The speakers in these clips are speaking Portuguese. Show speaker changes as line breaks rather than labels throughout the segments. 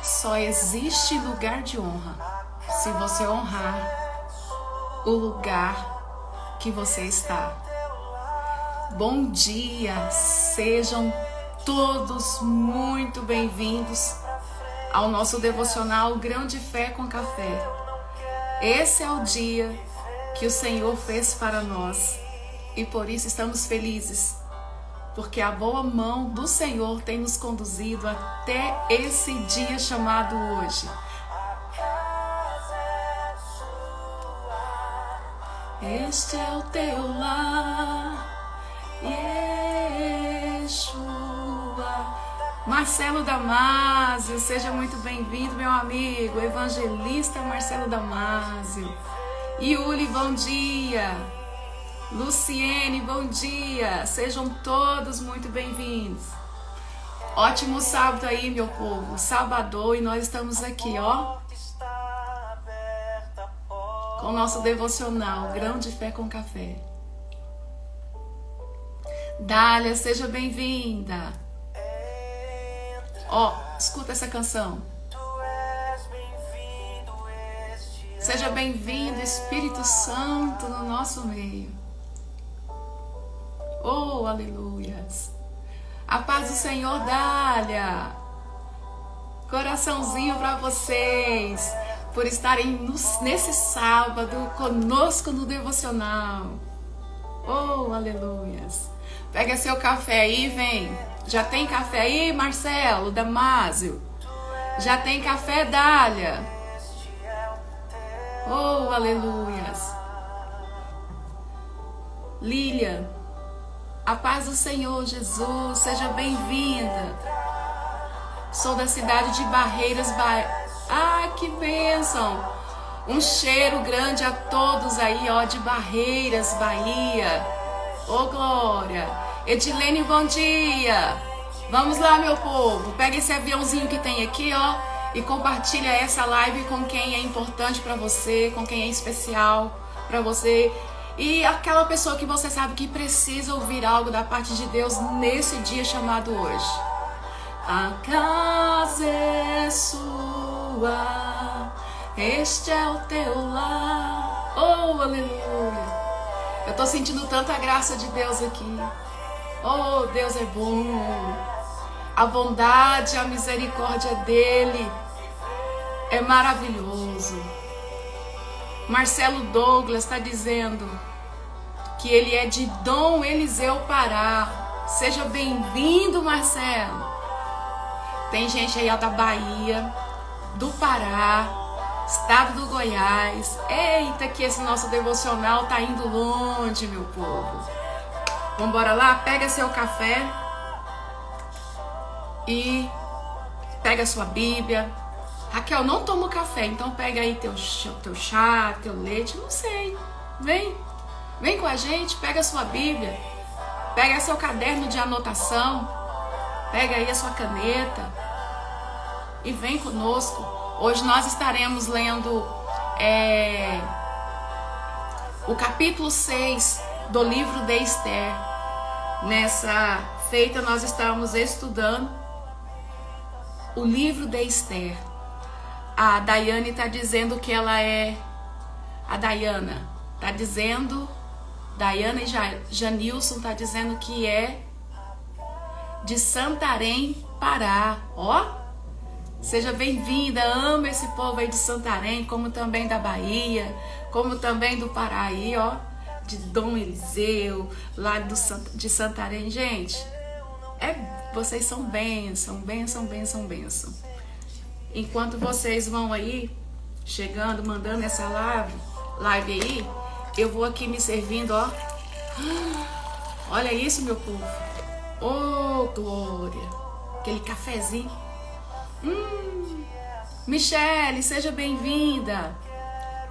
Só existe lugar de honra se você honrar o lugar que você está. Bom dia, sejam todos muito bem-vindos ao nosso devocional Grão de Fé com Café. Esse é o dia que o Senhor fez para nós e por isso estamos felizes, porque a boa mão do Senhor tem nos conduzido até esse dia chamado hoje. Este é o teu lar, Yeshua. Marcelo Damásio, seja muito bem-vindo, meu amigo, evangelista Marcelo Damásio. Yuli, bom dia. Luciene, bom dia. Sejam todos muito bem-vindos. Ótimo sábado aí, meu povo. Sábado e nós estamos aqui, ó, com o nosso devocional Grão de Fé com Café. Dália, seja bem-vinda. Ó, escuta essa canção. Seja bem-vindo, Espírito Santo, no nosso meio. Oh, aleluias. A paz do Senhor, Dália. Coraçãozinho para vocês, por estarem nesse sábado conosco no devocional. Oh, aleluias. Pega seu café aí, vem. Já tem café aí, Marcelo Damásio? Já tem café, Dália? Oh, aleluias. Lília, a paz do Senhor Jesus, seja bem-vinda. Sou da cidade de Barreiras, Ah, que bênção. Um cheiro grande a todos aí, ó, de Barreiras, Bahia. Oh, glória. Edilene, bom dia. Vamos lá, meu povo. Pega esse aviãozinho que tem aqui, ó, e compartilha essa live com quem é importante para você, com quem é especial para você e aquela pessoa que você sabe que precisa ouvir algo da parte de Deus nesse dia chamado hoje. A casa é sua, este é o teu lar. Oh, aleluia. Eu tô sentindo tanta graça de Deus aqui. Oh, Deus é bom. A bondade, a misericórdia dele é maravilhoso. Marcelo Douglas está dizendo que ele é de Dom Eliseu, Pará. Seja bem-vindo, Marcelo. Tem gente aí da Bahia, do Pará, estado do Goiás. Eita, que esse nosso devocional tá indo longe, meu povo. Vambora lá, pega seu café e pega sua Bíblia. Raquel, não toma café, então pega aí teu chá, teu leite, não sei. Vem com a gente, pega a sua Bíblia, pega seu caderno de anotação, pega aí a sua caneta e vem conosco. Hoje nós estaremos lendo o capítulo 6 do livro de Esther. Nessa feita nós estamos estudando o livro de Esther. A Daiane está dizendo que ela é... A Daiana está dizendo... Daiana e Janilson está dizendo que é de Santarém, Pará. Ó, seja bem-vinda. Amo esse povo aí de Santarém, como também da Bahia, como também do Pará aí, ó, de Dom Eliseu, lá de Santarém. Gente, vocês são bênção, bênção, bênção, bênção. Enquanto vocês vão aí, chegando, mandando essa live aí, eu vou aqui me servindo, ó. Olha isso, meu povo. Oh, glória. Aquele cafezinho. Michele, seja bem-vinda.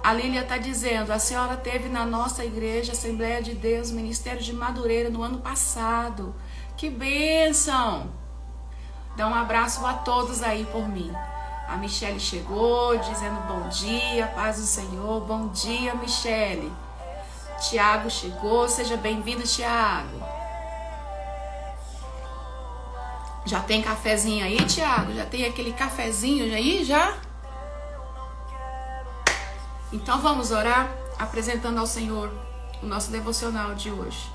A Lília está dizendo, a senhora teve na nossa igreja, Assembleia de Deus, Ministério de Madureira, no ano passado. Que bênção. Dá um abraço a todos aí por mim. A Michele chegou, dizendo bom dia, paz do Senhor. Bom dia, Michele. Tiago chegou, seja bem-vindo, Tiago. Já tem cafezinho aí, Tiago? Já tem aquele cafezinho aí, já? Então vamos orar, apresentando ao Senhor o nosso devocional de hoje.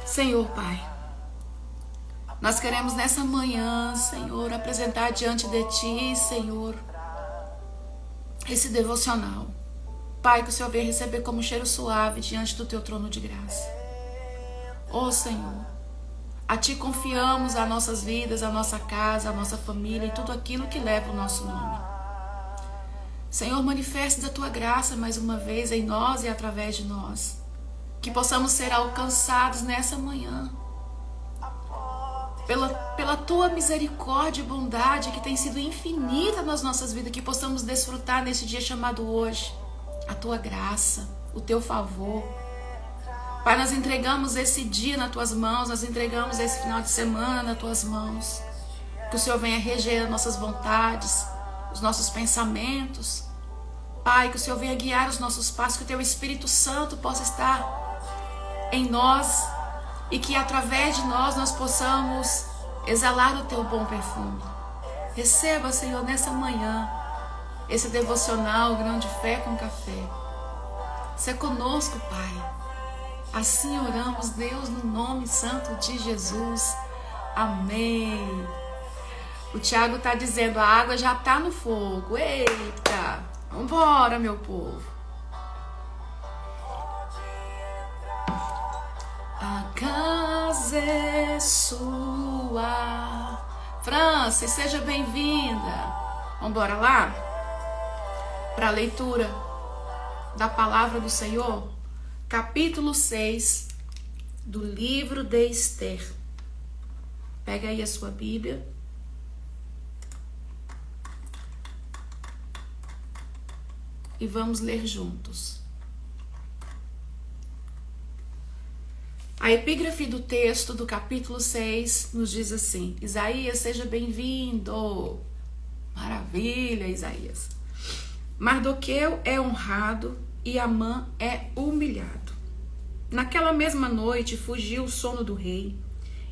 Senhor Pai, nós queremos nessa manhã, Senhor, apresentar diante de Ti, Senhor, esse devocional. Pai, que o Senhor venha receber como cheiro suave diante do Teu trono de graça. Ó Senhor, a Ti confiamos as nossas vidas, a nossa casa, a nossa família e tudo aquilo que leva o nosso nome. Senhor, manifeste da Tua graça mais uma vez em nós e através de nós. Que possamos ser alcançados nessa manhã. Pela Tua misericórdia e bondade que tem sido infinita nas nossas vidas. Que possamos desfrutar nesse dia chamado hoje a Tua graça, o Teu favor. Pai, nós entregamos esse dia nas Tuas mãos, nós entregamos esse final de semana nas Tuas mãos. Que o Senhor venha reger as nossas vontades, os nossos pensamentos. Pai, que o Senhor venha guiar os nossos passos, que o Teu Espírito Santo possa estar em nós e que através de nós possamos exalar o Teu bom perfume. Receba, Senhor, nessa manhã, esse devocional Grão de Fé com Café. Seja conosco, Pai. Assim oramos, Deus, no nome santo de Jesus. Amém. O Tiago está dizendo, a água já está no fogo. Eita, vambora, meu povo. A casa é sua. Francis, seja bem-vinda. Vambora lá? Para a leitura da palavra do Senhor. Capítulo 6 do livro de Esther. Pega aí a sua Bíblia. E vamos ler juntos. A epígrafe do texto do capítulo 6 nos diz assim: Isaías, seja bem-vindo. Maravilha, Isaías. Mardoqueu é honrado e Amã é humilhado. Naquela mesma noite fugiu o sono do rei.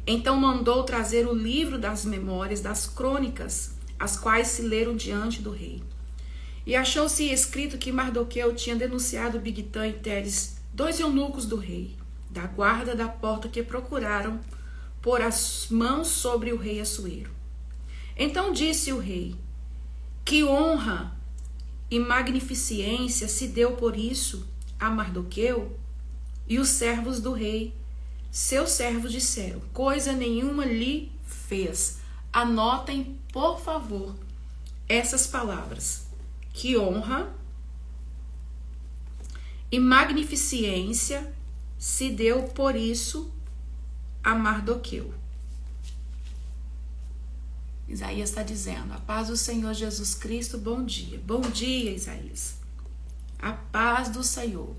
Então mandou trazer o livro das memórias das crônicas, as quais se leram diante do rei. E achou-se escrito que Mardoqueu tinha denunciado Bigtã e Teres, 2 eunucos do rei, da guarda da porta, que procuraram pôr as mãos sobre o rei Assuero. Então disse o rei: que honra e magnificência se deu por isso a Mardoqueu? E os servos do rei, seus servos, disseram: coisa nenhuma lhe fez. Anotem, por favor, essas palavras: que honra e magnificência se deu por isso a Mardoqueu. Isaías está dizendo: a paz do Senhor Jesus Cristo, bom dia. Bom dia, Isaías. A paz do Senhor.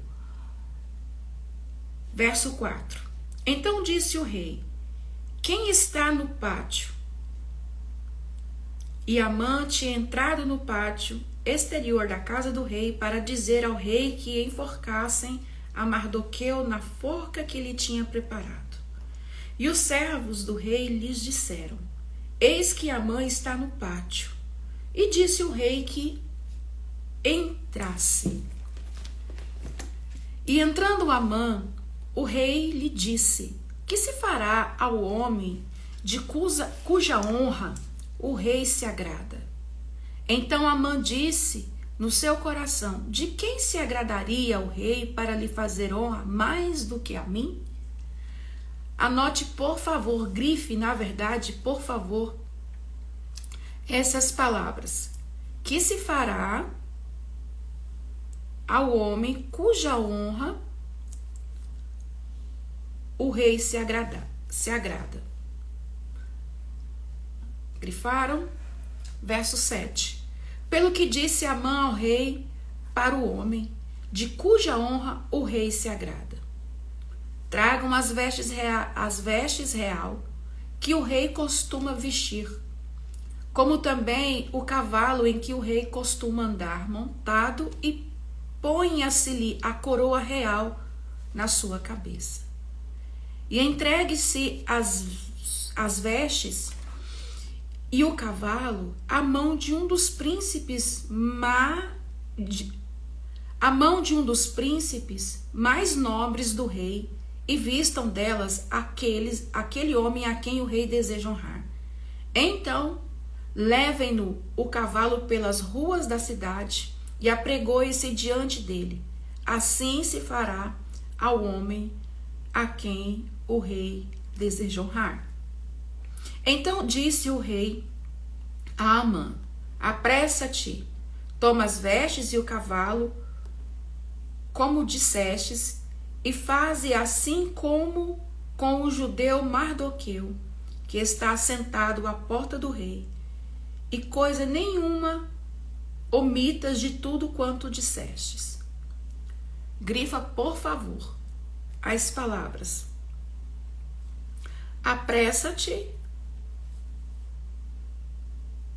Verso 4. Então disse o rei: quem está no pátio? E Amã tinha entrado no pátio exterior da casa do rei para dizer ao rei que enforcassem a Mardoqueu na forca que lhe tinha preparado. E os servos do rei lhes disseram: eis que Amã está no pátio. E disse o rei que entrasse. E entrando Amã, o rei lhe disse: que se fará ao homem de cuja honra o rei se agrada? Então Amã disse no seu coração: de quem se agradaria o rei para lhe fazer honra mais do que a mim? Anote, por favor, grife, na verdade, por favor, essas palavras: que se fará ao homem cuja honra o rei se agrada. Grifaram? Verso 7. Pelo que disse Amã ao rei para o homem, de cuja honra o rei se agrada: tragam as vestes real que o rei costuma vestir, como também o cavalo em que o rei costuma andar montado, e ponha-se-lhe a coroa real na sua cabeça. e entregue-se as vestes e o cavalo à mão de um dos príncipes mais nobres do rei, e vistam delas aquele homem a quem o rei deseja honrar. Então levem-no o cavalo pelas ruas da cidade e apregoe-se diante dele. Assim se fará ao homem a quem o rei deseja honrar. Então disse o rei a Amã: apressa-te, toma as vestes e o cavalo, como dissestes, e faze assim como com o judeu Mardoqueu, que está sentado à porta do rei, e coisa nenhuma omitas de tudo quanto dissestes. Grifa, por favor, as palavras: apressa-te,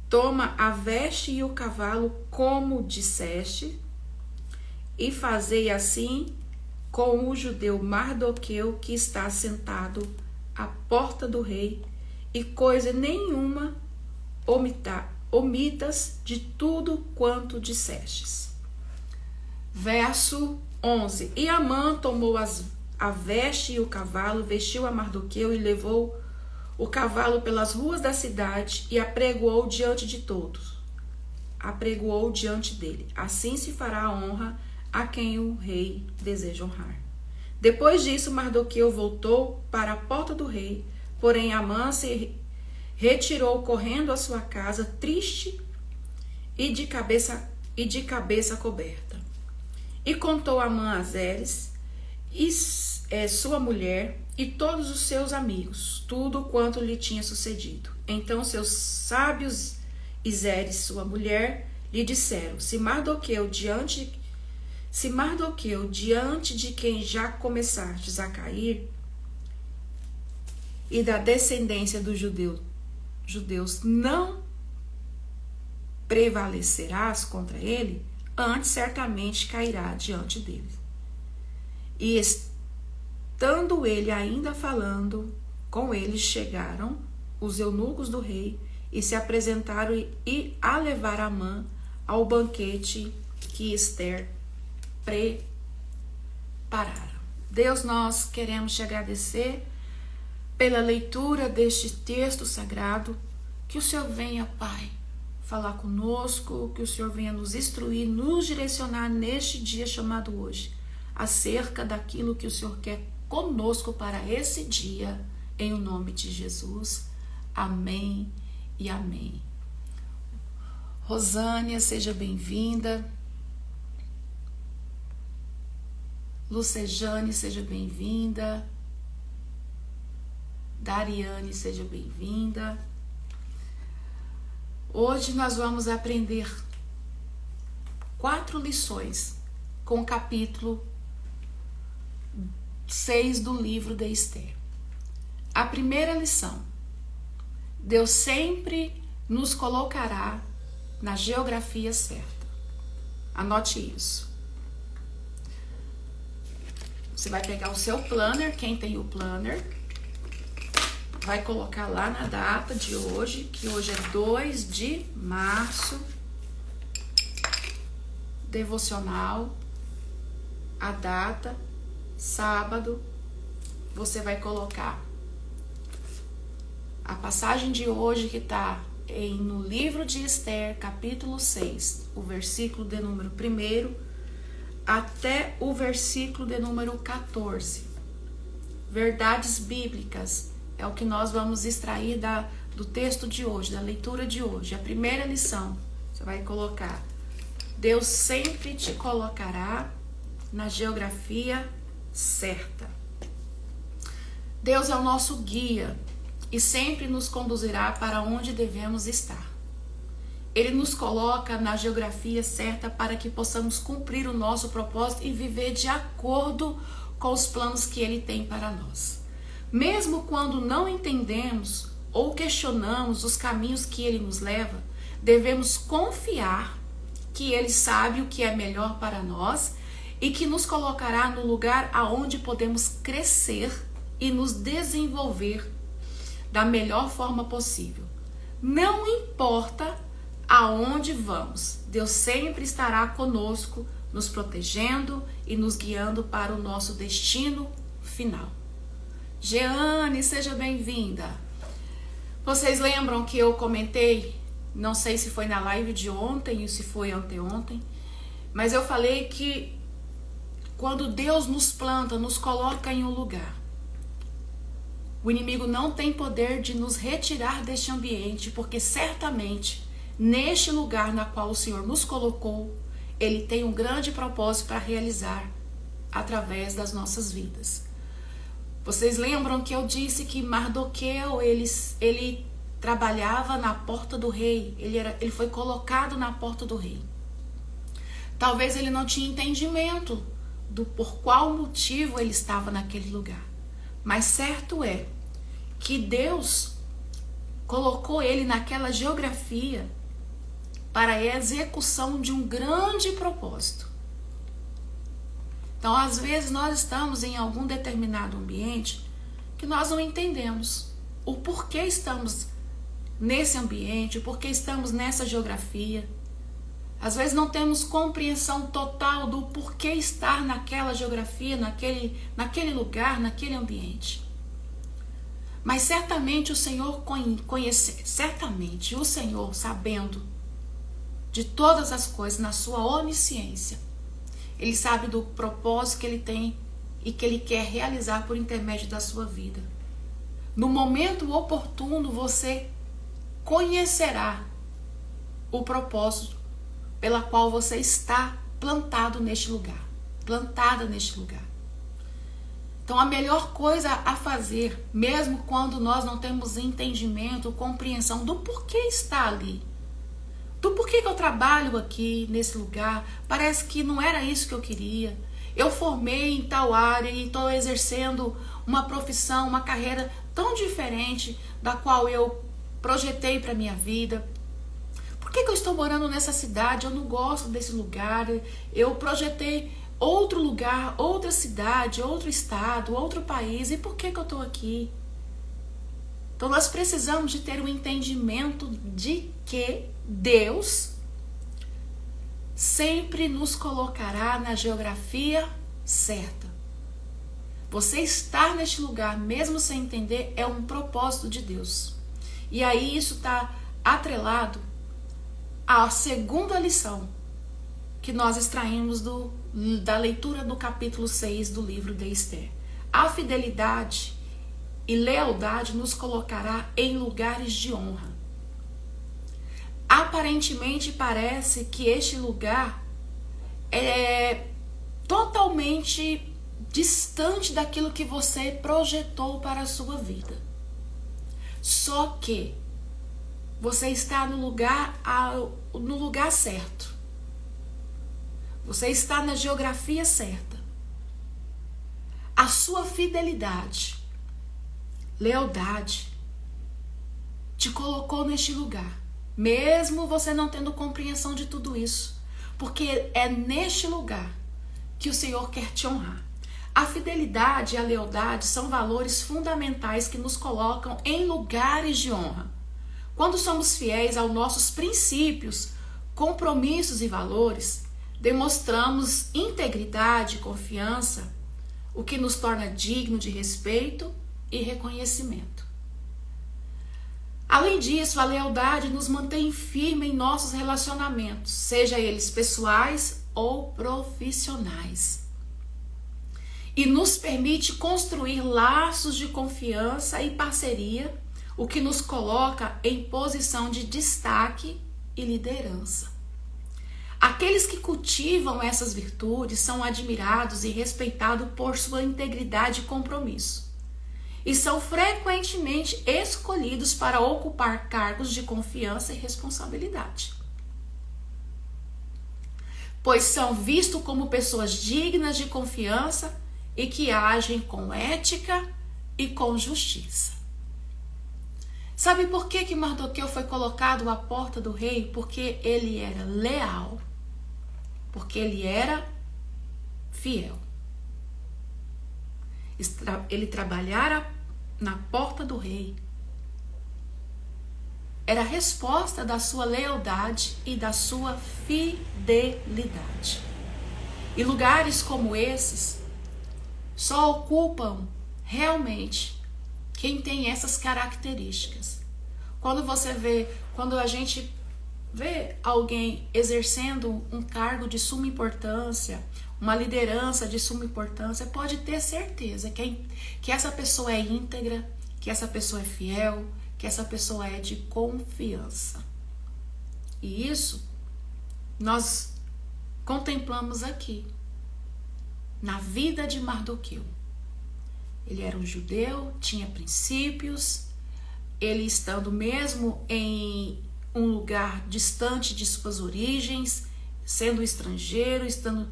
toma a veste e o cavalo, como disseste, e fazei assim com o judeu Mardoqueu, que está sentado à porta do rei, e coisa nenhuma omitas de tudo quanto dissestes. Verso 11. E Amã tomou a veste e o cavalo, vestiu a Mardoqueu e levou o cavalo pelas ruas da cidade e apregoou diante de todos. Apregoou diante dele. Assim se fará a honra a quem o rei deseja honrar. Depois disso, Mardoqueu voltou para a porta do rei, porém Amã se retirou correndo à sua casa, triste e de cabeça coberta. E contou Amã a Zeres, sua mulher, e todos os seus amigos, tudo quanto lhe tinha sucedido. Então seus sábios e Zeres, sua mulher, lhe disseram: Se Mardoqueu, diante de quem já começastes a cair, e da descendência dos judeus não prevalecerás contra ele, antes certamente cairá diante dele. E estando ele ainda falando com eles, chegaram os eunucos do rei e se apresentaram e a levar Amã ao banquete que Ester prepararam. Deus, nós queremos te agradecer pela leitura deste texto sagrado. Que o Senhor venha, Pai, falar conosco, que o Senhor venha nos instruir, nos direcionar neste dia chamado hoje, acerca daquilo que o Senhor quer conosco para esse dia, em o nome de Jesus. Amém e amém. Rosânia, seja bem-vinda. Lucejane, seja bem-vinda. Dariane, seja bem-vinda. Hoje nós vamos aprender 4 lições com o capítulo 6 do livro de Ester. A primeira lição: Deus sempre nos colocará na geografia certa. Anote isso. Você vai pegar o seu planner, quem tem o planner, vai colocar lá na data de hoje, que hoje é 2 de março, devocional, a data, sábado, você vai colocar a passagem de hoje que está no livro de Ester, capítulo 6, o versículo de número 1 até o versículo de número 14. Verdades bíblicas é o que nós vamos extrair do texto de hoje, da leitura de hoje. A primeira lição, você vai colocar: Deus sempre te colocará na geografia certa. Deus é o nosso guia e sempre nos conduzirá para onde devemos estar. Ele nos coloca na geografia certa para que possamos cumprir o nosso propósito e viver de acordo com os planos que Ele tem para nós. Mesmo quando não entendemos ou questionamos os caminhos que Ele nos leva, devemos confiar que Ele sabe o que é melhor para nós e que nos colocará no lugar aonde podemos crescer e nos desenvolver da melhor forma possível. Não importa aonde vamos, Deus sempre estará conosco, nos protegendo e nos guiando para o nosso destino final. Jeane, seja bem-vinda. Vocês lembram que eu comentei, não sei se foi na live de ontem ou se foi anteontem, mas eu falei que quando Deus nos planta, nos coloca em um lugar, o inimigo não tem poder de nos retirar deste ambiente, porque certamente neste lugar na qual o Senhor nos colocou, Ele tem um grande propósito para realizar através das nossas vidas. Vocês lembram que eu disse que Mardoqueu, ele trabalhava na porta do rei, ele foi colocado na porta do rei. Talvez ele não tinha entendimento do por qual motivo ele estava naquele lugar. Mas certo é que Deus colocou ele naquela geografia para a execução de um grande propósito. Então, às vezes, nós estamos em algum determinado ambiente que nós não entendemos o porquê estamos nesse ambiente, o porquê estamos nessa geografia. Às vezes não temos compreensão total do porquê estar naquela geografia, naquele lugar, naquele ambiente. Mas certamente o Senhor sabendo de todas as coisas, na sua onisciência, Ele sabe do propósito que Ele tem e que Ele quer realizar por intermédio da sua vida. No momento oportuno, você conhecerá o propósito pela qual você está plantado neste lugar, plantada neste lugar. Então, a melhor coisa a fazer, mesmo quando nós não temos entendimento, compreensão do porquê está ali, do porquê que eu trabalho aqui nesse lugar, parece que não era isso que eu queria. Eu formei em tal área e estou exercendo uma profissão, uma carreira tão diferente da qual eu projetei para minha vida. Por que eu estou morando nessa cidade? Eu não gosto desse lugar. Eu projetei outro lugar, outra cidade, outro estado, outro país. E por que eu estou aqui? Então nós precisamos de ter um entendimento de que Deus sempre nos colocará na geografia certa. Você estar neste lugar, mesmo sem entender, é um propósito de Deus. E aí isso está atrelado à segunda lição que nós extraímos da leitura do capítulo 6 do livro de Esther. A fidelidade e lealdade nos colocará em lugares de honra. Aparentemente parece que este lugar é totalmente distante daquilo que você projetou para a sua vida. Só que você está no lugar certo. Você está na geografia certa. A sua fidelidade, lealdade, te colocou neste lugar. Mesmo você não tendo compreensão de tudo isso. Porque é neste lugar que o Senhor quer te honrar. A fidelidade e a lealdade são valores fundamentais que nos colocam em lugares de honra. Quando somos fiéis aos nossos princípios, compromissos e valores, demonstramos integridade e confiança, o que nos torna digno de respeito e reconhecimento. Além disso, a lealdade nos mantém firmes em nossos relacionamentos, seja eles pessoais ou profissionais. E nos permite construir laços de confiança e parceria, o que nos coloca em posição de destaque e liderança. Aqueles que cultivam essas virtudes são admirados e respeitados por sua integridade e compromisso. E são frequentemente escolhidos para ocupar cargos de confiança e responsabilidade. Pois são vistos como pessoas dignas de confiança e que agem com ética e com justiça. Sabe por que Mardoqueu foi colocado à porta do rei? Porque ele era leal. Porque ele era fiel. ele trabalhara na porta do rei, era a resposta da sua lealdade e da sua fidelidade. E lugares como esses só ocupam realmente quem tem essas características. Quando a gente vê alguém exercendo um cargo de suma importância, uma liderança de suma importância, pode ter certeza que essa pessoa é íntegra, que essa pessoa é fiel, que essa pessoa é de confiança. E isso nós contemplamos aqui, na vida de Mardoqueu. Ele era um judeu, tinha princípios, ele estando mesmo em um lugar distante de suas origens, sendo estrangeiro, estando,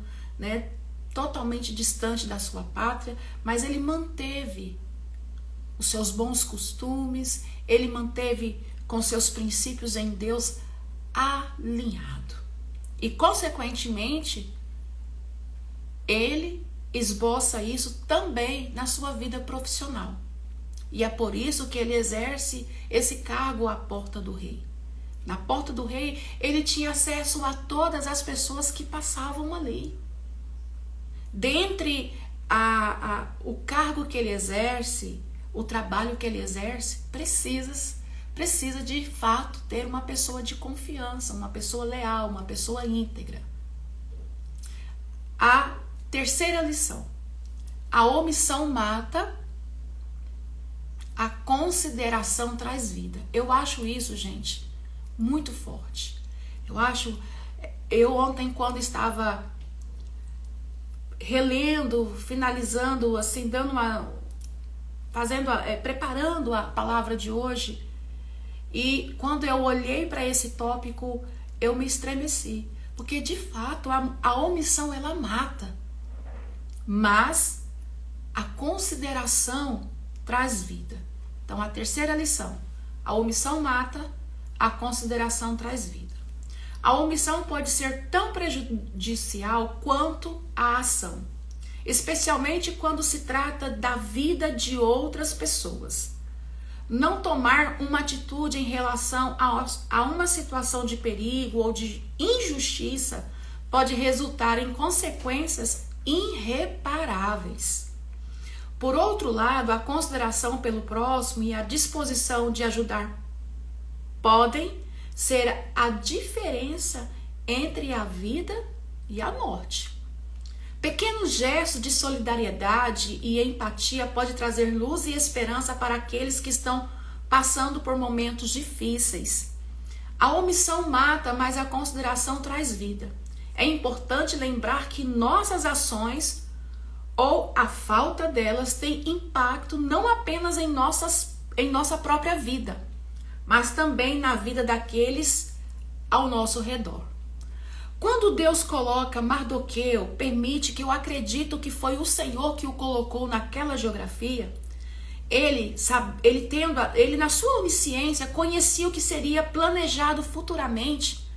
totalmente distante da sua pátria, mas ele manteve os seus bons costumes, ele manteve com seus princípios em Deus alinhado. E, consequentemente, ele esboça isso também na sua vida profissional. E é por isso que ele exerce esse cargo à porta do rei. Na porta do rei, ele tinha acesso a todas as pessoas que passavam ali. Dentre o cargo que ele exerce, o trabalho que ele exerce, precisa de fato ter uma pessoa de confiança, uma pessoa leal, uma pessoa íntegra. A terceira lição: a omissão mata, a consideração traz vida. Eu acho isso, gente, muito forte. Eu ontem, quando estava relendo, finalizando, assim, preparando a palavra de hoje, e quando eu olhei para esse tópico, eu me estremeci, porque de fato a omissão ela mata, mas a consideração traz vida. Então, a terceira lição: a omissão mata, a consideração traz vida. A omissão pode ser tão prejudicial quanto a ação, especialmente quando se trata da vida de outras pessoas. Não tomar uma atitude em relação a uma situação de perigo ou de injustiça pode resultar em consequências irreparáveis. Por outro lado, a consideração pelo próximo e a disposição de ajudar podem ser a diferença entre a vida e a morte. Pequenos gestos de solidariedade e empatia podem trazer luz e esperança para aqueles que estão passando por momentos difíceis. A omissão mata, mas a consideração traz vida. É importante lembrar que nossas ações ou a falta delas tem impacto não apenas em nossa própria vida, mas também na vida daqueles ao nosso redor. Quando Deus coloca Mardoqueu, permite que eu acredito que foi o Senhor que o colocou naquela geografia, ele na sua onisciência conhecia o que seria planejado futuramente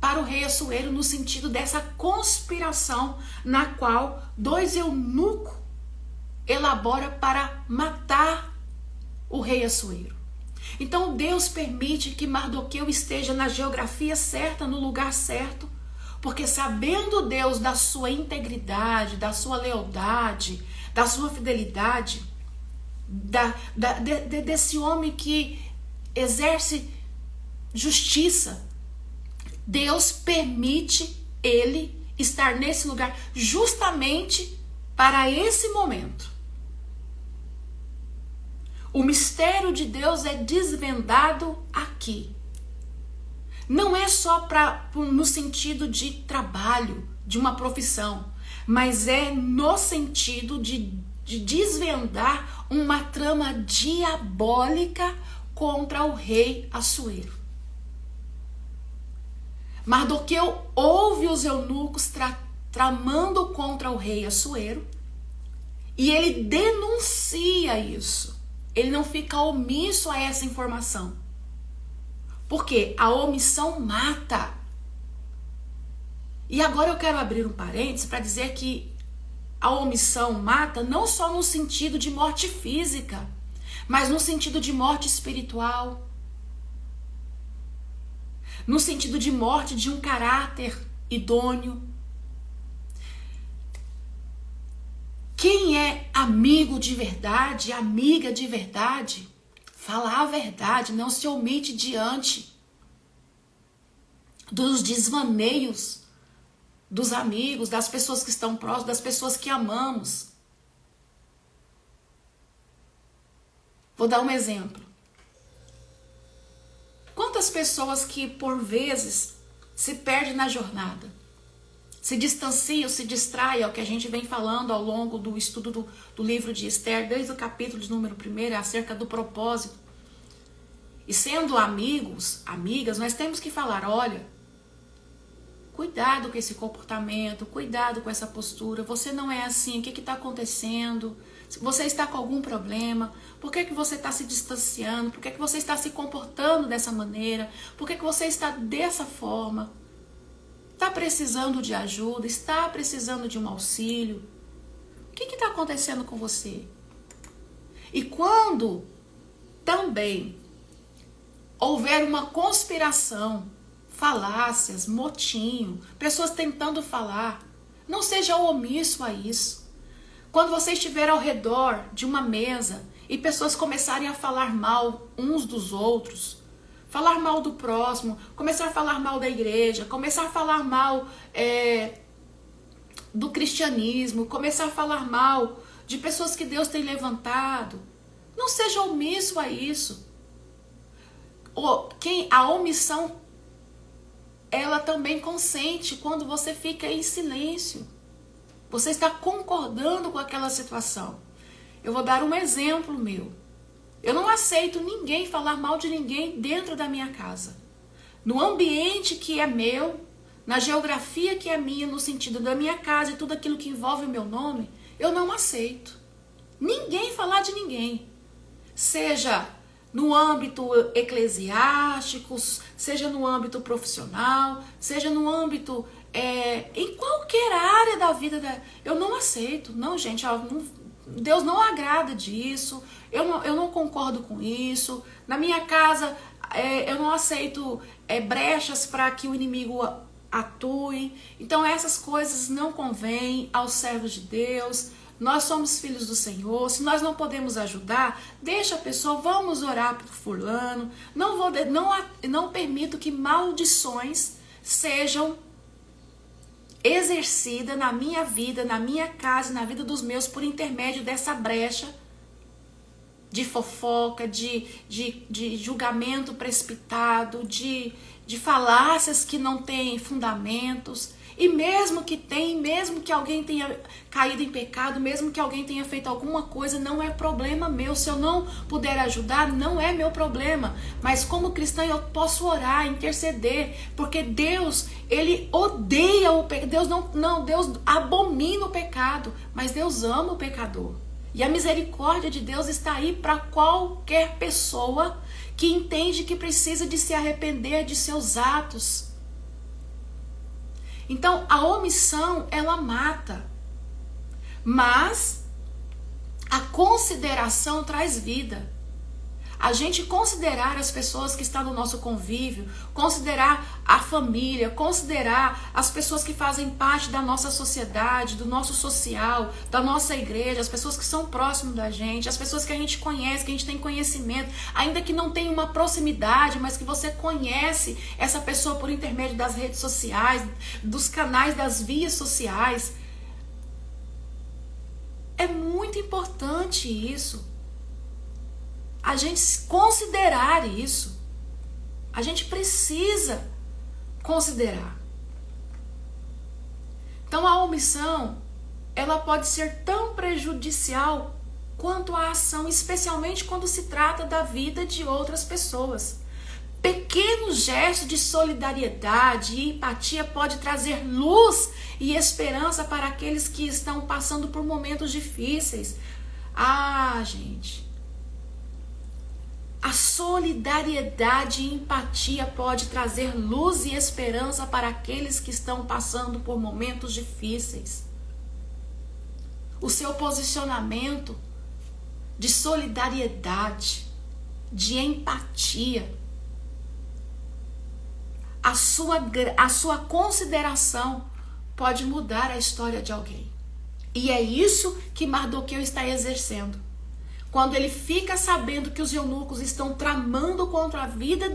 para o rei Assuero, no sentido dessa conspiração na qual 2 eunucos elaboram para matar o rei Assuero. Então Deus permite que Mardoqueu esteja na geografia certa, no lugar certo, porque sabendo Deus da sua integridade, da sua lealdade, da sua fidelidade, desse homem que exerce justiça, Deus permite ele estar nesse lugar justamente para esse momento. O mistério de Deus é desvendado aqui. Não é só no sentido de trabalho, de uma profissão, mas é no sentido de desvendar uma trama diabólica contra o rei Assuero. Mardoqueu ouve os eunucos tramando contra o rei Assuero e ele denuncia isso. Ele não fica omisso a essa informação. Porque a omissão mata. E agora eu quero abrir um parênteses para dizer que a omissão mata não só no sentido de morte física, mas no sentido de morte espiritual, no sentido de morte de um caráter idôneo. Quem é amigo de verdade, amiga de verdade, fala a verdade, não se omite diante dos desvaneios dos amigos, das pessoas que estão próximas, das pessoas que amamos. Vou dar um exemplo. Quantas pessoas que por vezes se perdem na jornada, se distanciam, se distraem, é o que a gente vem falando ao longo do estudo do livro de Esther, desde o capítulo de número 1, acerca do propósito. E sendo amigos, amigas, nós temos que falar, olha, cuidado com esse comportamento, cuidado com essa postura, você não é assim, o que está acontecendo? Você está com algum problema? Por que você está se distanciando? Por que você está se comportando dessa maneira? Por que você está dessa forma? Está precisando de ajuda? Está precisando de um auxílio? O que está acontecendo com você? E quando também houver uma conspiração, falácias, motinho, pessoas tentando falar, não seja omisso a isso. Quando você estiver ao redor de uma mesa e pessoas começarem a falar mal uns dos outros, falar mal do próximo, começar a falar mal da igreja, começar a falar mal do cristianismo, começar a falar mal de pessoas que Deus tem levantado, não seja omisso a isso. A omissão, ela também consente quando você fica em silêncio. Você está concordando com aquela situação. Eu vou dar um exemplo meu. Eu não aceito ninguém falar mal de ninguém dentro da minha casa. No ambiente que é meu, na geografia que é minha, no sentido da minha casa e tudo aquilo que envolve o meu nome, eu não aceito. Ninguém falar de ninguém. Seja no âmbito eclesiástico, seja no âmbito profissional, seja no âmbito em qualquer área da vida. Eu não aceito. Não, gente, Deus não agrada disso. Eu não concordo com isso. Na minha casa, eu não aceito brechas para que o inimigo atue. Então essas coisas não convêm aos servos de Deus. Nós somos filhos do Senhor. Se nós não podemos ajudar, deixa a pessoa, vamos orar por fulano. Não permito que maldições sejam exercidas na minha vida, na minha casa, na vida dos meus, por intermédio dessa brecha de fofoca, de julgamento precipitado, de falácias que não têm fundamentos. E mesmo que mesmo que alguém tenha caído em pecado, mesmo que alguém tenha feito alguma coisa, não é problema meu. Se eu não puder ajudar, não é meu problema. Mas como cristã eu posso orar, interceder, porque Deus, Ele odeia o pecado. Deus abomina o pecado, mas Deus ama o pecador. E a misericórdia de Deus está aí para qualquer pessoa que entende que precisa de se arrepender de seus atos. Então, a omissão, ela mata. Mas a consideração traz vida. A gente considerar as pessoas que estão no nosso convívio, considerar a família, considerar as pessoas que fazem parte da nossa sociedade, do nosso social, da nossa igreja, as pessoas que são próximas da gente, as pessoas que a gente conhece, que a gente tem conhecimento, ainda que não tenha uma proximidade, mas que você conhece essa pessoa por intermédio das redes sociais, dos canais, das vias sociais. É muito importante isso. A gente considerar isso. A gente precisa considerar. Então a omissão, ela pode ser tão prejudicial quanto a ação, especialmente quando se trata da vida de outras pessoas. Pequenos gestos de solidariedade e empatia pode trazer luz e esperança para aqueles que estão passando por momentos difíceis. Gente, a solidariedade e empatia pode trazer luz e esperança para aqueles que estão passando por momentos difíceis. o seu posicionamento de solidariedade, de empatia, a sua consideração pode mudar a história de alguém. E é isso que Mardoqueu está exercendo. Quando ele fica sabendo que os eunucos estão tramando contra a vida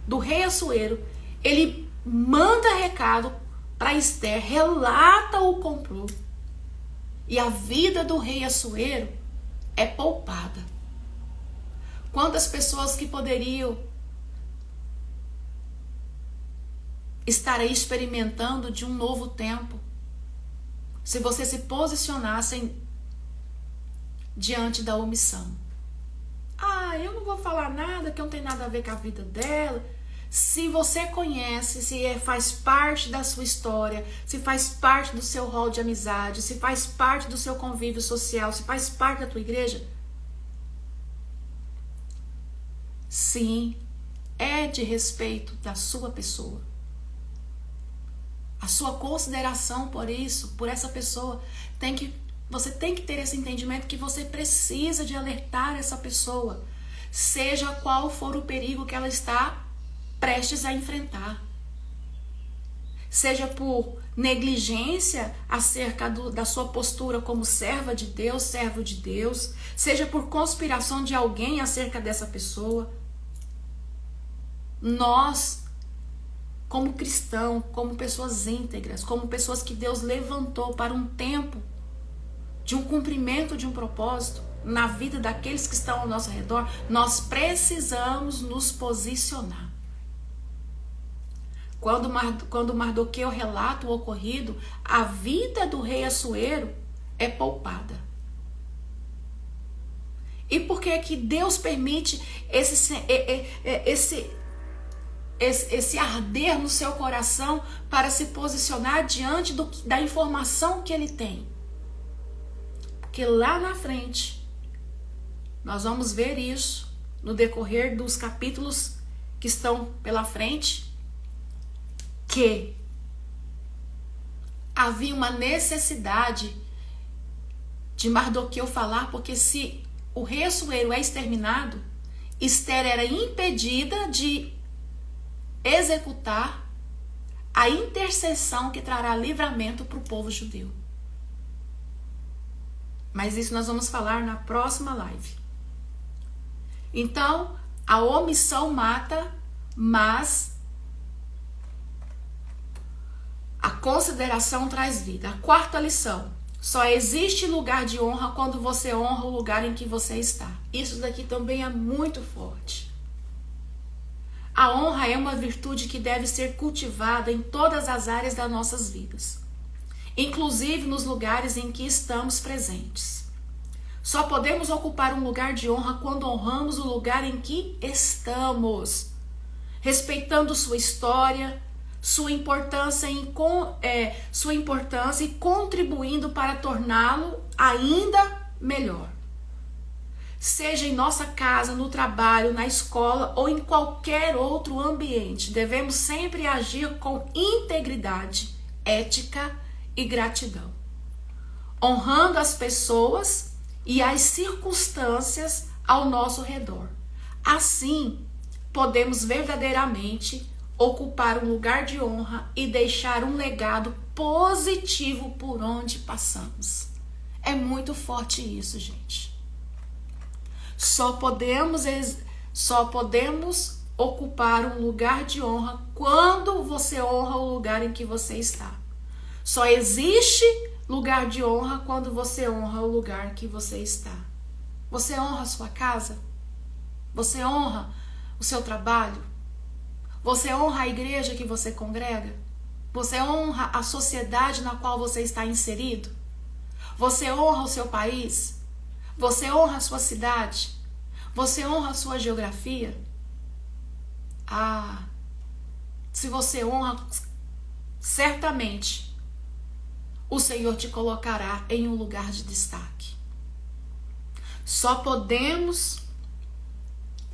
do rei Assuero, ele manda recado para Esther, relata o complô. E a vida do rei Assuero é poupada. Quantas pessoas que poderiam estar aí experimentando de um novo tempo, se você se posicionassem diante da omissão. Eu não vou falar nada que não tem nada a ver com a vida dela. Se você conhece, se faz parte da sua história, se faz parte do seu rol de amizade, se faz parte do seu convívio social, se faz parte da tua igreja, sim, é de respeito da sua pessoa. A sua consideração por essa pessoa, você tem que ter esse entendimento que você precisa de alertar essa pessoa, seja qual for o perigo que ela está prestes a enfrentar. Seja por negligência acerca da sua postura como serva de Deus, servo de Deus, seja por conspiração de alguém acerca dessa pessoa. Nós, como cristãos, como pessoas íntegras, como pessoas que Deus levantou para um tempo de um cumprimento de um propósito na vida daqueles que estão ao nosso redor, nós precisamos nos posicionar. Quando Mardoqueu relata o ocorrido, a vida do rei Assuero é poupada. E por que que Deus permite esse arder no seu coração para se posicionar diante da informação que ele tem? Porque lá na frente, nós vamos ver isso no decorrer dos capítulos que estão pela frente, que havia uma necessidade de Mardoqueu falar, porque se o rei Assuero é exterminado, Esther era impedida de executar a intercessão que trará livramento para o povo judeu. Mas isso nós vamos falar na próxima live. Então, a omissão mata, mas a consideração traz vida. A quarta lição: só existe lugar de honra quando você honra o lugar em que você está. Isso daqui também é muito forte. A honra é uma virtude que deve ser cultivada em todas as áreas das nossas vidas, inclusive nos lugares em que estamos presentes. Só podemos ocupar um lugar de honra quando honramos o lugar em que estamos, respeitando sua história, sua importância e contribuindo para torná-lo ainda melhor. Seja em nossa casa, no trabalho, na escola ou em qualquer outro ambiente, devemos sempre agir com integridade, ética e gratidão, honrando as pessoas e as circunstâncias ao nosso redor. Assim, podemos verdadeiramente ocupar um lugar de honra e deixar um legado positivo por onde passamos. É muito forte isso, gente. Só podemos ocupar um lugar de honra quando você honra o lugar em que você está. Só existe lugar de honra quando você honra o lugar que você está. Você honra a sua casa? Você honra o seu trabalho? Você honra a igreja que você congrega? Você honra a sociedade na qual você está inserido? Você honra o seu país? Você honra a sua cidade? Você honra a sua geografia? Se você honra, certamente o Senhor te colocará em um lugar de destaque. Só podemos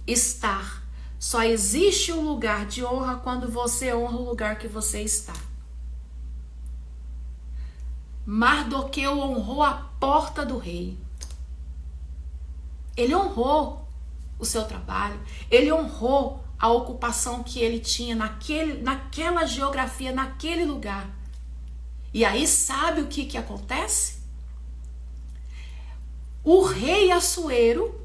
estar, só existe um lugar de honra quando você honra o lugar que você está. Mardoqueu honrou a porta do rei. Ele honrou o seu trabalho, ele honrou a ocupação que ele tinha naquela geografia, naquele lugar. E aí sabe o que acontece? O rei Assuero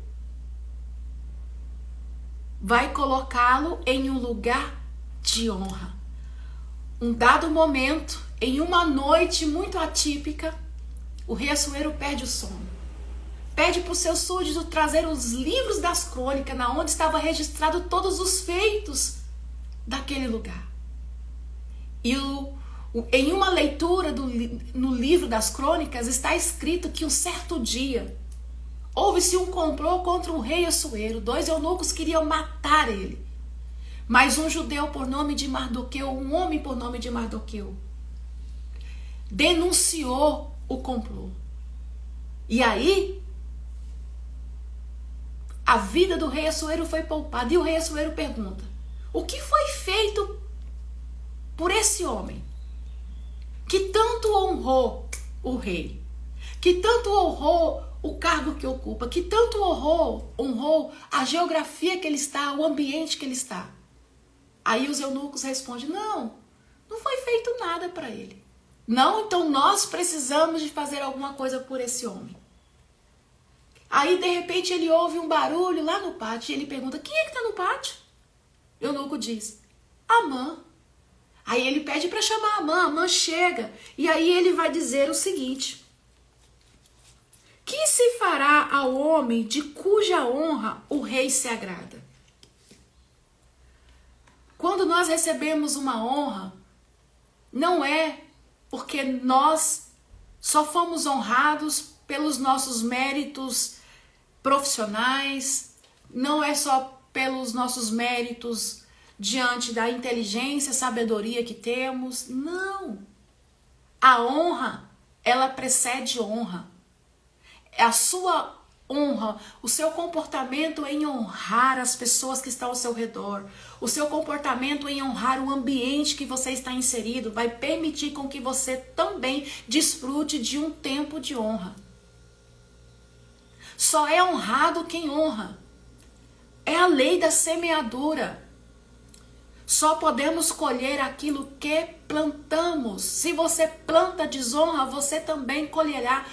vai colocá-lo em um lugar de honra. Um dado momento, em uma noite muito atípica, o rei Assuero perde o sono. Pede para os seus súditos trazer os livros das crônicas, na onde estava registrado todos os feitos daquele lugar. E em uma leitura no livro das crônicas está escrito que um certo dia houve-se um complô contra o rei Assuero. 2 eunucos queriam matar ele. Mas um judeu por nome de Mardoqueu, um homem por nome de Mardoqueu, denunciou o complô. E aí, a vida do rei Assuero foi poupada. E o rei Assuero pergunta: o que foi feito por esse homem que tanto honrou o rei, que tanto honrou o cargo que ocupa, que tanto honrou a geografia que ele está, o ambiente que ele está? Aí os eunucos respondem: não foi feito nada para ele. Não, então nós precisamos de fazer alguma coisa por esse homem. Aí de repente ele ouve um barulho lá no pátio e ele pergunta: quem é que está no pátio? O eunuco diz: Amã. Aí ele pede para chamar Amã. Amã chega e aí ele vai dizer o seguinte: que se fará ao homem de cuja honra o rei se agrada? Quando nós recebemos uma honra, não é porque nós só fomos honrados pelos nossos méritos profissionais, não é só pelos nossos méritos diante da inteligência, sabedoria que temos. Não. A honra, ela precede honra. É a sua honra, o seu comportamento em honrar as pessoas que estão ao seu redor, o seu comportamento em honrar o ambiente que você está inserido, vai permitir com que você também desfrute de um tempo de honra. Só é honrado quem honra. É a lei da semeadura. Só podemos colher aquilo que plantamos. Se você planta desonra, você também colherá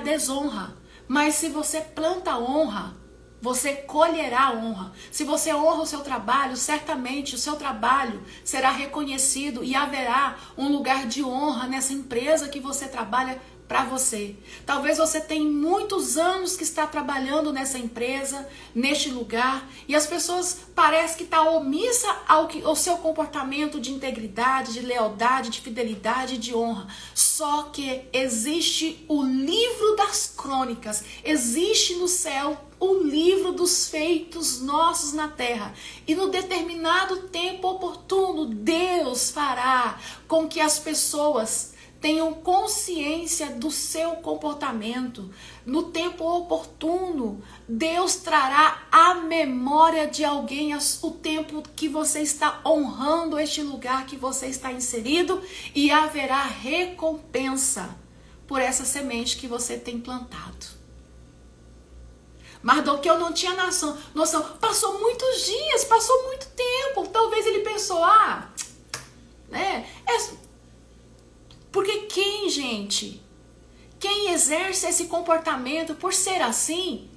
desonra. Mas se você planta honra, você colherá honra. Se você honra o seu trabalho, certamente o seu trabalho será reconhecido e haverá um lugar de honra nessa empresa que você trabalha para você. Talvez você tenha muitos anos que está trabalhando nessa empresa, neste lugar, e as pessoas parecem que estão omissa ao seu comportamento de integridade, de lealdade, de fidelidade, de honra. Só que existe o livro das crônicas, existe no céu o livro dos feitos nossos na terra. E no determinado tempo oportuno, Deus fará com que as pessoas tenham consciência do seu comportamento. No tempo oportuno, Deus trará à memória de alguém o tempo que você está honrando este lugar que você está inserido, e haverá recompensa por essa semente que você tem plantado. Mardoqueu não tinha noção. Passou muitos dias, passou muito tempo. Talvez ele pensou: porque quem exerce esse comportamento por ser assim,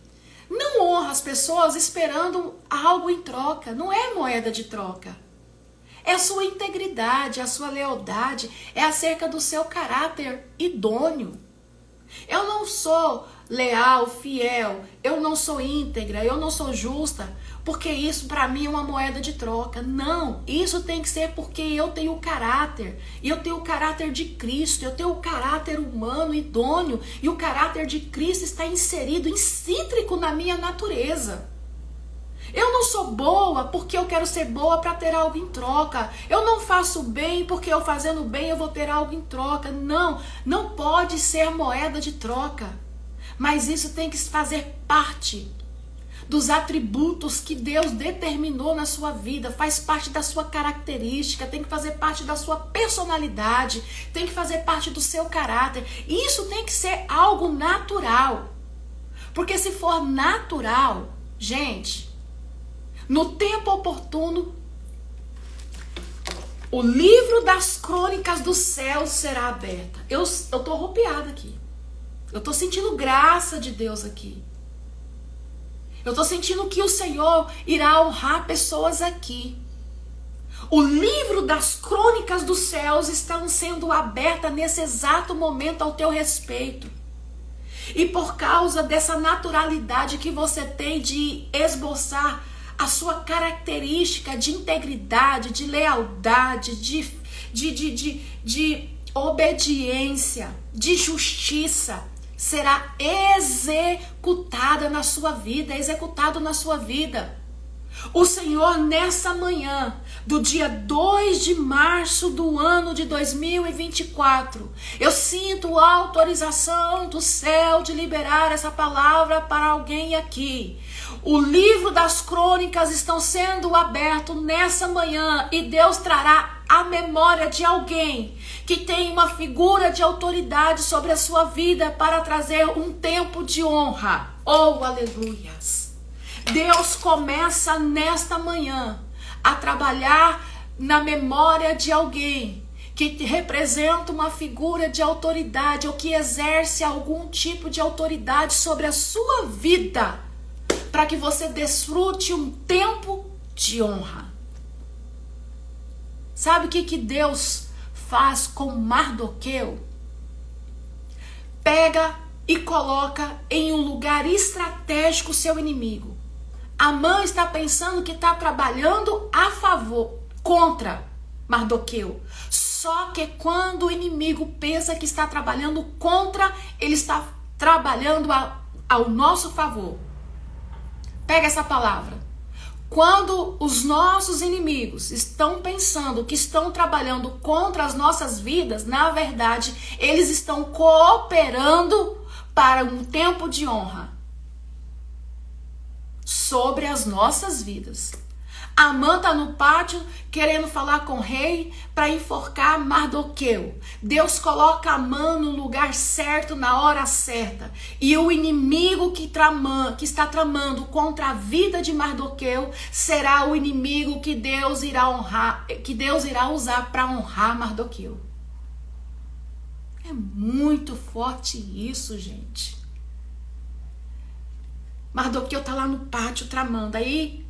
não honra as pessoas esperando algo em troca. Não é moeda de troca. É a sua integridade, a sua lealdade, é acerca do seu caráter idôneo. Eu não sou leal, fiel, eu não sou íntegra, eu não sou justa, porque isso para mim é uma moeda de troca. Não, isso tem que ser porque eu tenho caráter, e eu tenho o caráter de Cristo, eu tenho o caráter humano, idôneo, e o caráter de Cristo está inserido, intrínseco na minha natureza. Eu não sou boa porque eu quero ser boa para ter algo em troca. Eu não faço bem porque eu fazendo bem eu vou ter algo em troca. Não, não pode ser moeda de troca. Mas isso tem que fazer parte dos atributos que Deus determinou na sua vida, faz parte da sua característica, tem que fazer parte da sua personalidade, tem que fazer parte do seu caráter. E isso tem que ser algo natural. Porque se for natural, gente, no tempo oportuno, o livro das crônicas do céu será aberto. Eu tô arrepiada aqui. Eu tô sentindo graça de Deus aqui. Eu tô sentindo que o Senhor irá honrar pessoas aqui. O livro das crônicas dos céus estão sendo abertas nesse exato momento ao teu respeito. E por causa dessa naturalidade que você tem de esboçar a sua característica de integridade, de lealdade, de obediência, de justiça, será executado na sua vida. O Senhor, nessa manhã, do dia 2 de março do ano de 2024, eu sinto a autorização do céu de liberar essa palavra para alguém aqui. O livro das crônicas estão sendo aberto nessa manhã e Deus trará a memória de alguém que tem uma figura de autoridade sobre a sua vida para trazer um tempo de honra. Oh, aleluias! Deus começa nesta manhã a trabalhar na memória de alguém que representa uma figura de autoridade ou que exerce algum tipo de autoridade sobre a sua vida, para que você desfrute um tempo de honra. Sabe o que Deus faz com Mardoqueu? Pega e coloca em um lugar estratégico o seu inimigo. Amã está pensando que está trabalhando a favor, contra Mardoqueu. Só que quando o inimigo pensa que está trabalhando contra, ele está trabalhando ao nosso favor. Pega essa palavra. Quando os nossos inimigos estão pensando que estão trabalhando contra as nossas vidas, na verdade, eles estão cooperando para um tempo de honra sobre as nossas vidas. Amã está no pátio querendo falar com o rei para enforcar Mardoqueu. Deus coloca Amã no lugar certo, na hora certa. E o inimigo que está tramando contra a vida de Mardoqueu será o inimigo que Deus irá honrar, que Deus irá usar para honrar Mardoqueu. É muito forte isso, gente. Mardoqueu está lá no pátio tramando. Aí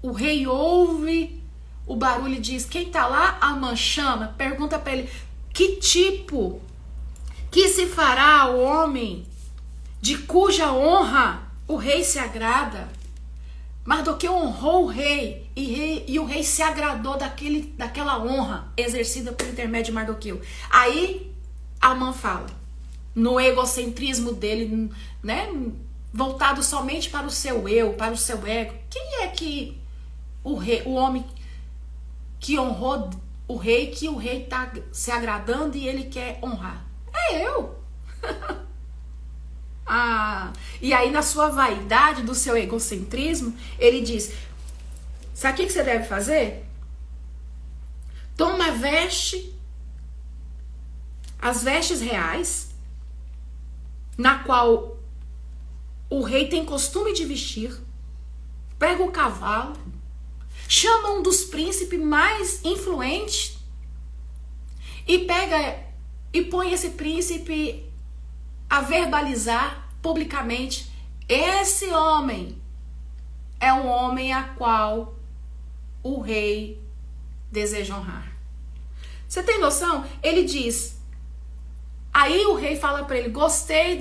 o rei ouve o barulho e diz: quem está lá? Amã chama, pergunta para ele: que se fará ao homem de cuja honra o rei se agrada? Mardoqueu honrou o rei e o rei se agradou daquela honra exercida por intermédio de Mardoqueu. Aí Amã fala, no egocentrismo dele, né, voltado somente para o seu eu, para o seu ego: quem é que o homem que honrou o rei, que o rei está se agradando e ele quer honrar? É eu. E aí, na sua vaidade, do seu egocentrismo, ele diz: sabe o que você deve fazer? Toma as vestes reais, na qual o rei tem costume de vestir, pega o cavalo, chama um dos príncipes mais influentes e põe esse príncipe a verbalizar publicamente: esse homem é um homem a qual o rei deseja honrar. Você tem noção? Ele diz, aí o rei fala para ele: gostei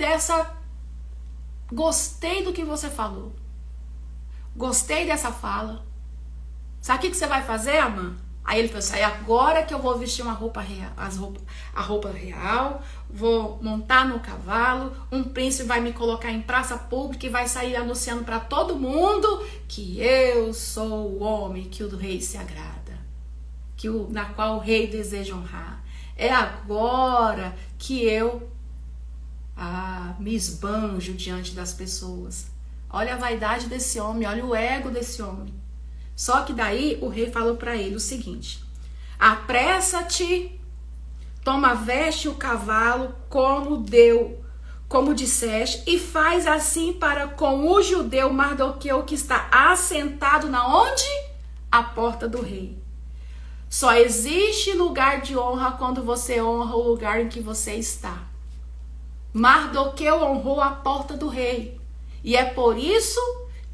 do que você falou, gostei dessa fala. Sabe o que você vai fazer, Amã? Aí ele falou assim: agora que eu vou vestir uma roupa real, a roupa real, vou montar no cavalo, um príncipe vai me colocar em praça pública e vai sair anunciando para todo mundo que eu sou o homem que o rei se agrada, na qual o rei deseja honrar. É agora que eu me esbanjo diante das pessoas. Olha a vaidade desse homem, olha o ego desse homem. Só que daí o rei falou para ele o seguinte: apressa-te, toma a veste e o cavalo, como disseste, e faz assim para com o judeu Mardoqueu, que está assentado na onde? À porta do rei. Só existe lugar de honra quando você honra o lugar em que você está. Mardoqueu honrou a porta do rei. E é por isso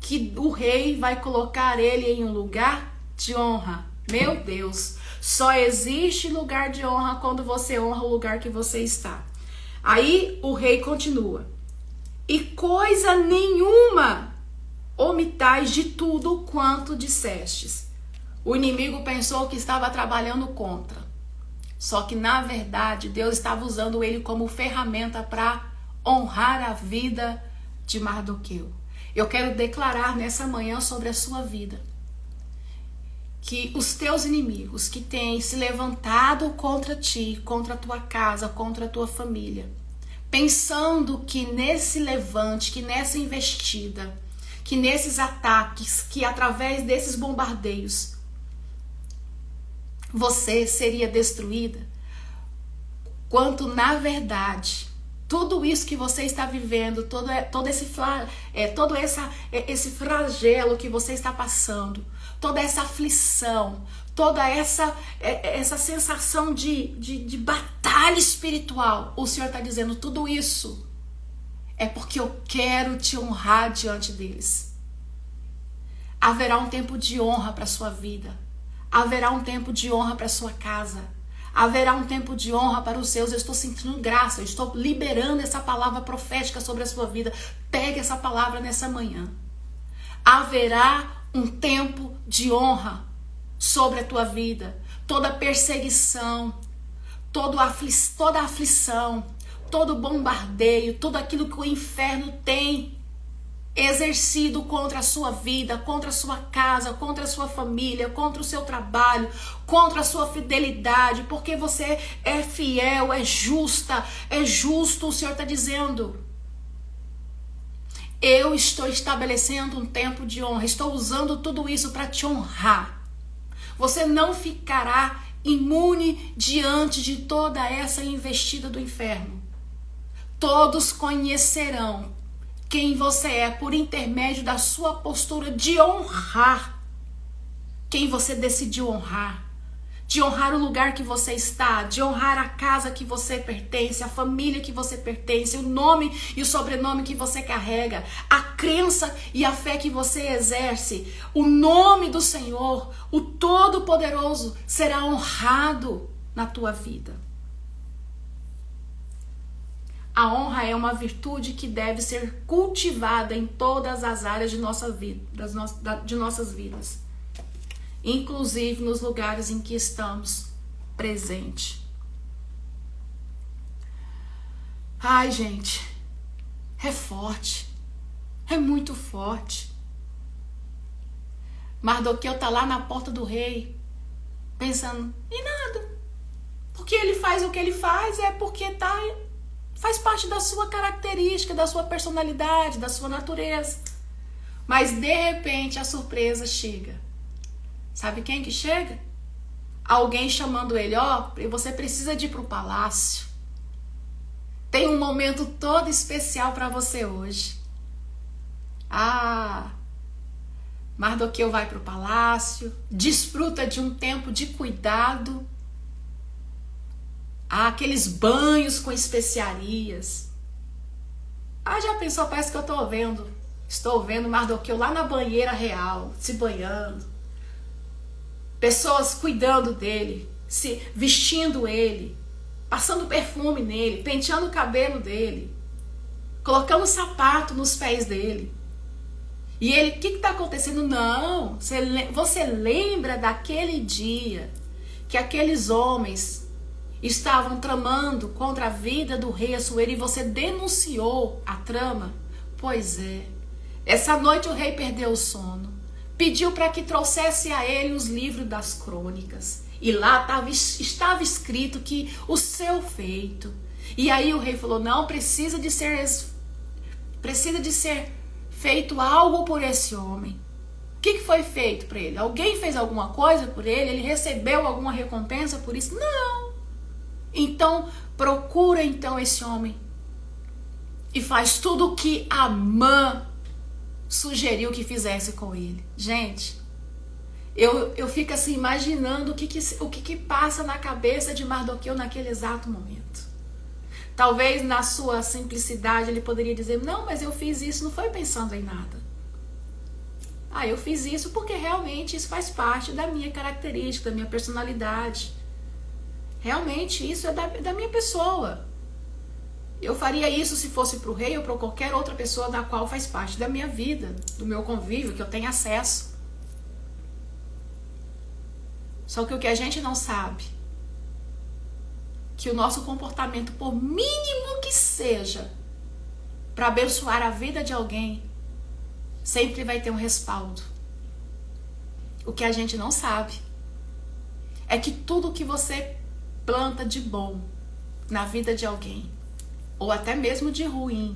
que o rei vai colocar ele em um lugar de honra. Meu Deus, só existe lugar de honra quando você honra o lugar que você está. Aí o rei continua: e coisa nenhuma omitais de tudo quanto dissestes. O inimigo pensou que estava trabalhando contra. Só que na verdade Deus estava usando ele como ferramenta para honrar a vida de Mardoqueu. Eu quero declarar nessa manhã sobre a sua vida que os teus inimigos que têm se levantado contra ti, contra a tua casa, contra a tua família, pensando que nesse levante, que nessa investida, que nesses ataques, que através desses bombardeios, você seria destruída, quanto na verdade tudo isso que você está vivendo, todo esse flagelo que você está passando, toda essa aflição, toda essa sensação de batalha espiritual, o Senhor está dizendo: tudo isso é porque eu quero te honrar diante deles. Haverá um tempo de honra para a sua vida, haverá um tempo de honra para a sua casa, haverá um tempo de honra para os seus. Eu estou sentindo graça, eu estou liberando essa palavra profética sobre a sua vida. Pegue essa palavra nessa manhã. Haverá um tempo de honra sobre a tua vida. Toda perseguição, toda aflição, todo bombardeio, tudo aquilo que o inferno tem exercido contra a sua vida, contra a sua casa, contra a sua família, contra o seu trabalho, contra a sua fidelidade, porque você é fiel, é justa, é justo. O Senhor está dizendo: eu estou estabelecendo um tempo de honra, estou usando tudo isso para te honrar. Você não ficará imune diante de toda essa investida do inferno. Todos conhecerão quem você é por intermédio da sua postura de honrar quem você decidiu honrar, de honrar o lugar que você está, de honrar a casa que você pertence, a família que você pertence, o nome e o sobrenome que você carrega, a crença e a fé que você exerce. O nome do Senhor, o Todo-Poderoso, será honrado na tua vida. A honra é uma virtude que deve ser cultivada em todas as áreas de nossa vida, de nossas vidas, inclusive nos lugares em que estamos presentes. Ai, gente, é forte, é muito forte. Mardoqueu tá lá na porta do rei, pensando em nada. Porque ele faz o que ele faz é porque faz parte da sua característica, da sua personalidade, da sua natureza. Mas de repente a surpresa chega. Sabe quem que chega? Alguém chamando ele: ó, você precisa de ir para o palácio. Tem um momento todo especial para você hoje. Mardoqueu vai para o palácio, desfruta de um tempo de cuidado. Aqueles banhos com especiarias. Já pensou? Parece que eu estou vendo Mardoqueu lá na banheira real, se banhando. Pessoas cuidando dele, se vestindo ele, passando perfume nele, penteando o cabelo dele, colocando sapato nos pés dele. E ele: o que está acontecendo? Não, você lembra daquele dia que aqueles homens estavam tramando contra a vida do rei Assuero e você denunciou a trama? Pois é, essa noite o rei perdeu o sono, pediu para que trouxesse a ele os livros das crônicas, e lá estava escrito que o seu feito. E aí o rei falou: não, precisa de ser feito algo por esse homem. O que foi feito para ele? Alguém fez alguma coisa por ele? Ele recebeu alguma recompensa por isso? Não. Então, procura então esse homem e faz tudo o que Amã sugeriu que fizesse com ele. Gente, eu fico assim imaginando o que passa na cabeça de Mardoqueu naquele exato momento. Talvez na sua simplicidade ele poderia dizer, não, mas eu fiz isso, não foi pensando em nada. Eu fiz isso porque realmente isso faz parte da minha característica, da minha personalidade. Realmente isso é da minha pessoa. Eu faria isso se fosse para o rei ou para qualquer outra pessoa da qual faz parte da minha vida, do meu convívio, que eu tenho acesso. Só que o que a gente não sabe, que o nosso comportamento, por mínimo que seja, para abençoar a vida de alguém, sempre vai ter um respaldo. O que a gente não sabe é que tudo que você planta de bom na vida de alguém, ou até mesmo de ruim,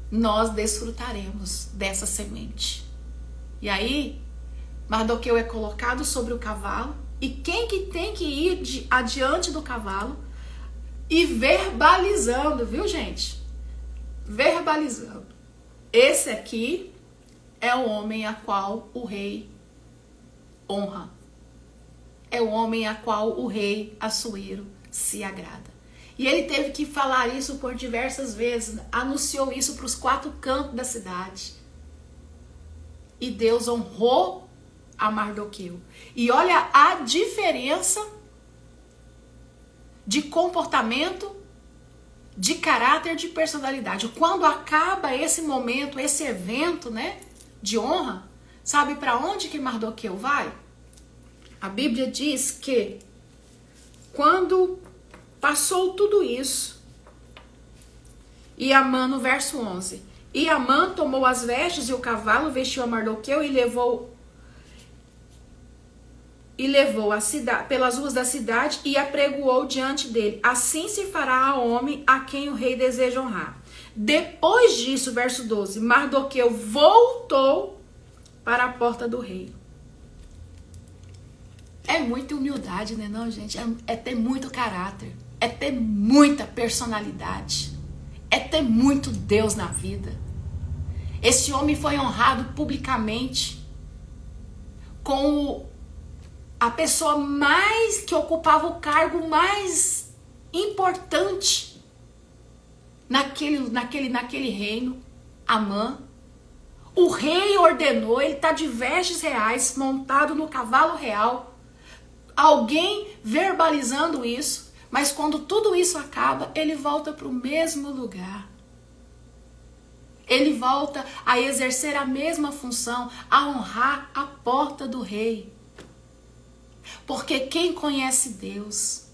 nós desfrutaremos dessa semente. E aí, Mardoqueu é colocado sobre o cavalo, e quem que tem que ir adiante do cavalo e verbalizando, viu, gente? Verbalizando. Esse aqui é o homem a qual o rei honra. É o homem a qual o rei Assuero se agrada. E ele teve que falar isso por diversas vezes. Anunciou isso para os 4 cantos da cidade. E Deus honrou a Mardoqueu. E olha a diferença de comportamento, de caráter, de personalidade. Quando acaba esse momento, esse evento, né, de honra, sabe para onde que Mardoqueu vai? A Bíblia diz que quando passou tudo isso, e Amã, no verso 11, e Amã tomou as vestes e o cavalo, vestiu a Mardoqueu e levou a cidade, pelas ruas da cidade e apregoou diante dele. Assim se fará a homem a quem o rei deseja honrar. Depois disso, verso 12, Mardoqueu voltou para a porta do rei. É muita humildade, né, não, gente? É ter muito caráter, é ter muita personalidade, é ter muito Deus na vida. Esse homem foi honrado publicamente com a pessoa que ocupava o cargo mais importante naquele reino, Amã. O rei ordenou, ele está de vestes reais, montado no cavalo real, alguém verbalizando isso, mas quando tudo isso acaba, ele volta para o mesmo lugar. Ele volta a exercer a mesma função, a honrar a porta do rei. Porque quem conhece Deus,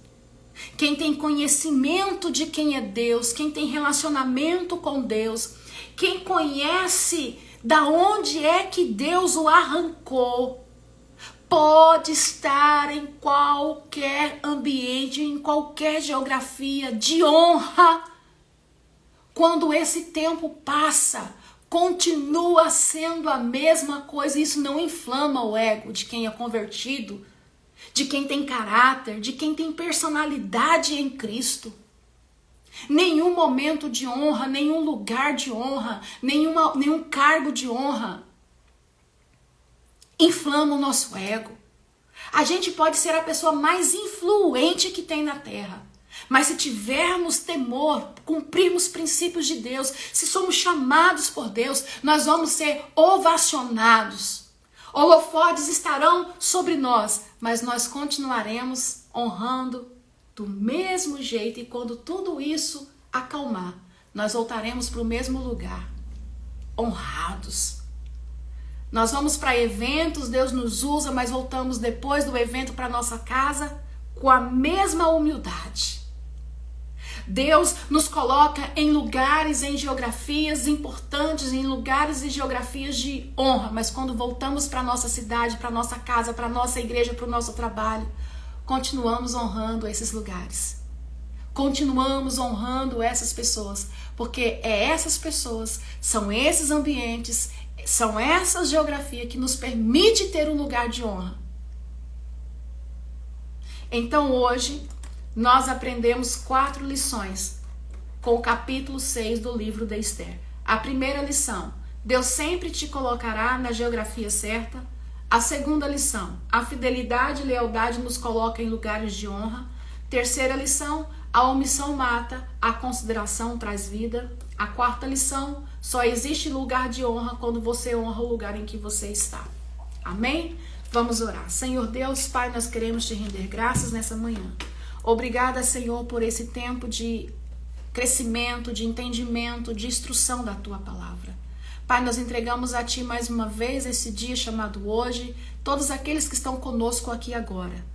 quem tem conhecimento de quem é Deus, quem tem relacionamento com Deus, quem conhece da onde é que Deus o arrancou, pode estar em qualquer ambiente, em qualquer geografia de honra. Quando esse tempo passa, continua sendo a mesma coisa. Isso não inflama o ego de quem é convertido, de quem tem caráter, de quem tem personalidade em Cristo. Nenhum momento de honra, nenhum lugar de honra, nenhum cargo de honra inflama o nosso ego. A gente pode ser a pessoa mais influente que tem na terra, mas se tivermos temor, cumprirmos princípios de Deus, se somos chamados por Deus, nós vamos ser ovacionados. Holofotes estarão sobre nós, mas nós continuaremos honrando do mesmo jeito. E quando tudo isso acalmar, nós voltaremos para o mesmo lugar, honrados. Nós vamos para eventos, Deus nos usa, mas voltamos depois do evento para nossa casa com a mesma humildade. Deus nos coloca em lugares, em geografias importantes, em lugares e geografias de honra, mas quando voltamos para nossa cidade, para nossa casa, para nossa igreja, para o nosso trabalho, continuamos honrando esses lugares. continuamos honrando essas pessoas, porque essas pessoas, são esses ambientes, são essa geografia que nos permite ter um lugar de honra. Então hoje nós aprendemos 4 lições com o capítulo 6 do livro de Esther. A primeira lição: Deus sempre te colocará na geografia certa. A segunda lição: a fidelidade e lealdade nos coloca em lugares de honra. Terceira lição: a omissão mata, a consideração traz vida. A quarta lição: só existe lugar de honra quando você honra o lugar em que você está. Amém? Vamos orar. Senhor Deus, Pai, nós queremos te render graças nessa manhã. Obrigada, Senhor, por esse tempo de crescimento, de entendimento, de instrução da Tua palavra. Pai, nós entregamos a Ti mais uma vez esse dia chamado hoje, todos aqueles que estão conosco aqui agora.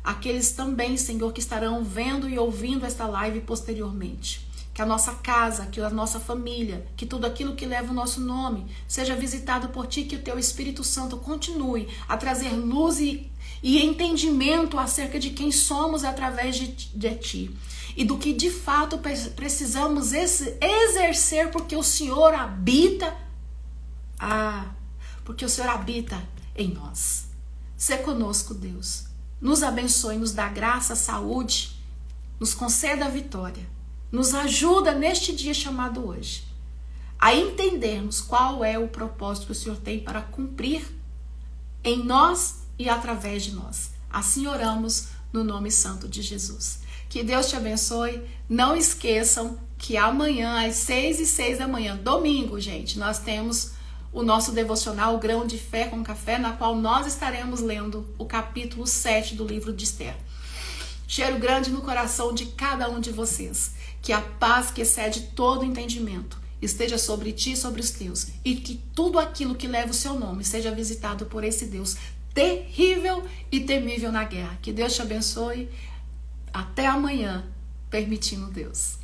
Aqueles também, Senhor, que estarão vendo e ouvindo esta live posteriormente. Que a nossa casa, que a nossa família, que tudo aquilo que leva o nosso nome seja visitado por Ti, que o Teu Espírito Santo continue a trazer luz e entendimento acerca de quem somos através de Ti. E do que de fato precisamos exercer, porque o Senhor habita. Porque o Senhor habita em nós. Sê conosco, Deus. Nos abençoe, nos dá graça, saúde, nos conceda a vitória. Nos ajuda neste dia chamado hoje a entendermos qual é o propósito que o Senhor tem para cumprir em nós e através de nós. Assim oramos no nome santo de Jesus. Que Deus te abençoe. Não esqueçam que amanhã às 6h06 da manhã, domingo, gente, nós temos o nosso devocional Grão de Fé com Café, na qual nós estaremos lendo o capítulo 7 do livro de Esther. Cheiro grande no coração de cada um de vocês. Que a paz que excede todo entendimento esteja sobre ti e sobre os teus. E que tudo aquilo que leva o seu nome seja visitado por esse Deus terrível e temível na guerra. Que Deus te abençoe. Até amanhã, permitindo Deus.